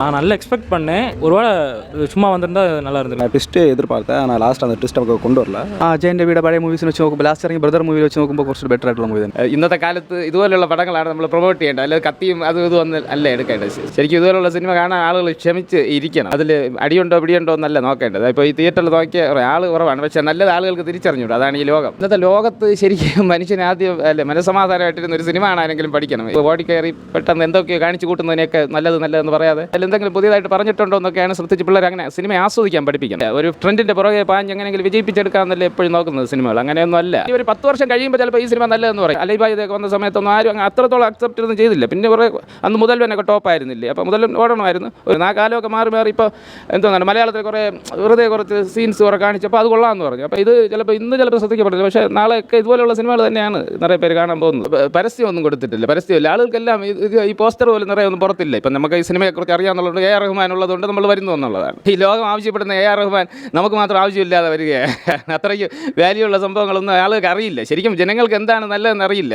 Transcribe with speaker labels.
Speaker 1: நான் நல்லா எக்ஸ்பெக்ட் பண்ணேன். ஒருவேளை சும்மா வந்திருந்தா நல்லா இருந்திருக்கும்.
Speaker 2: நான் ட்விஸ்ட்டு எதிர்பார்த்தேன். ஆனால் லாஸ்ட் அந்த ட்விസ്റ്റ് നമുക്ക് കൊണ്ടുവരില്ല.
Speaker 3: അജയൻ്റെ വീട് പഴയ മൂവീസിന് വെച്ച് നോക്കുമ്പോൾ ലാസ്റ്റ് ഇറങ്ങി ബ്രദർ മൂവി വെച്ച് നോക്കുമ്പോൾ കുറച്ച് ബെറ്റർ ആയിട്ടുള്ള മൂവി തന്നെ.
Speaker 4: ഇന്നത്തെ കാലത്ത് ഇതുപോലുള്ള പടങ്ങളാണ് നമ്മൾ പ്രൊമോട്ട് ചെയ്യേണ്ടത്. അല്ലാതെ കത്തിയും അതും ഇതും ഒന്നും അല്ല എടുക്കേണ്ടത്. ശരിക്കും ഇതുപോലുള്ള സിനിമ കാണാൻ ആളുകൾ ക്ഷമിച്ച് ഇരിക്കണം. അതിൽ അടിയുണ്ടോ പിടിയുണ്ടോ എന്നല്ല നോക്കേണ്ടത്. ഇപ്പോൾ ഈ തിയേറ്ററിൽ നോക്കിയ ആൾ കുറവാണ്, പക്ഷേ നല്ലത് ആളുകൾക്ക് തിരിച്ചറിഞ്ഞൂടാ. അതാണ് ഈ ലോകം. ഇന്നത്തെ ലോകത്ത് ശരിക്കും മനുഷ്യന് ആദ്യം അല്ലെ മനസ്സമാധാനമായിട്ടിരുന്ന ഒരു സിനിമ കാണാനെങ്കിലും പഠിക്കണം. ഇപ്പോൾ ഓടി കയറി പെട്ടെന്ന് എന്തൊക്കെയോ കാണിച്ചു കൂട്ടുന്നതിനൊക്കെ നല്ലതെന്ന് പറയാതെ അതിൽ എന്തെങ്കിലും പുതിയതായിട്ട് പറഞ്ഞിട്ടുണ്ടോ എന്നൊക്കെയാണ് ശ്രദ്ധിച്ച് പിള്ളേർ അങ്ങനെ സിനിമ ആസ്വദിക്കാൻ പഠിപ്പിക്കണം. ഒരു ട്രെൻഡിൻ്റെ പുറകെ പാഞ്ഞ് എങ്ങനെയെങ്കിലും വിജയിപ്പിച്ചെടുക്കാമെന്നല്ലേ എപ്പോഴും നോക്കുന്നത് സിനിമകൾ. അങ്ങനെയൊന്നും അല്ല. ഈ ഒരു 10 വർഷം കഴിയുമ്പോൾ ചിലപ്പോൾ ഈ സിനിമ നല്ലതെന്ന് പറയും. അലൈബായ് ഇതൊക്കെ വന്ന സമയത്തൊന്നും ആരും അങ്ങനെ അത്രത്തോളം അക്സെപ്റ്റ് ഒന്നും ചെയ്തില്ല. പിന്നെ കുറേ അന്ന് മുതൽവനൊക്കെ ടോപ്പായിരുന്നില്ലേ, അപ്പോൾ മുതൽ ഓടണമായിരുന്നു. ഒരു കാലമൊക്കെ മാറി ഇപ്പോൾ എന്താണ് മലയാളത്തിൽ കുറേ വെറുതെ കുറച്ച് സീൻസ് കുറേ കാണിച്ചപ്പോൾ അത് കൊള്ളാമെന്ന് പറഞ്ഞു. അപ്പോൾ ഇത് ഇന്ന് ചിലപ്പോൾ ശ്രദ്ധിക്കപ്പെടില്ല, പക്ഷേ നാളെയൊക്കെ ഇതുപോലെയുള്ള സിനിമകൾ തന്നെയാണ് നിറയെ പേര് കാണാൻ പോകുന്നത്. പരസ്യമൊന്നും കൊടുത്തിട്ടില്ല, പരസ്യമില്ല. ആളുകൾക്കെല്ലാം ഈ പോസ്റ്റർ പോലും നിറയെ ഒന്നും പുറത്തില്ല. ഇപ്പം നമുക്ക് ഈ സിനിമയെക്കുറിച്ച് അറിയാമെന്നുള്ളത് എ ആർ റഹ്മാൻ ഉള്ളതുകൊണ്ട് നമ്മൾ വരുന്നു എന്നുള്ളതാണ്. ഈ ലോകം ആവശ്യപ്പെടുന്ന എ ആർ റഹ്മാൻ നമുക്ക് മാത്രം ആവശ്യമില്ലാതെ വരികയാണ്. അത്രയ്ക്ക് വാല്യൂ ഉള്ള സംഭവങ്ങളൊന്നും ആളുകൾക്ക് അറിയില്ല. ശരിക്കും ജനങ്ങൾക്ക് എന്താണ് നല്ലതെന്ന് അറിയില്ല.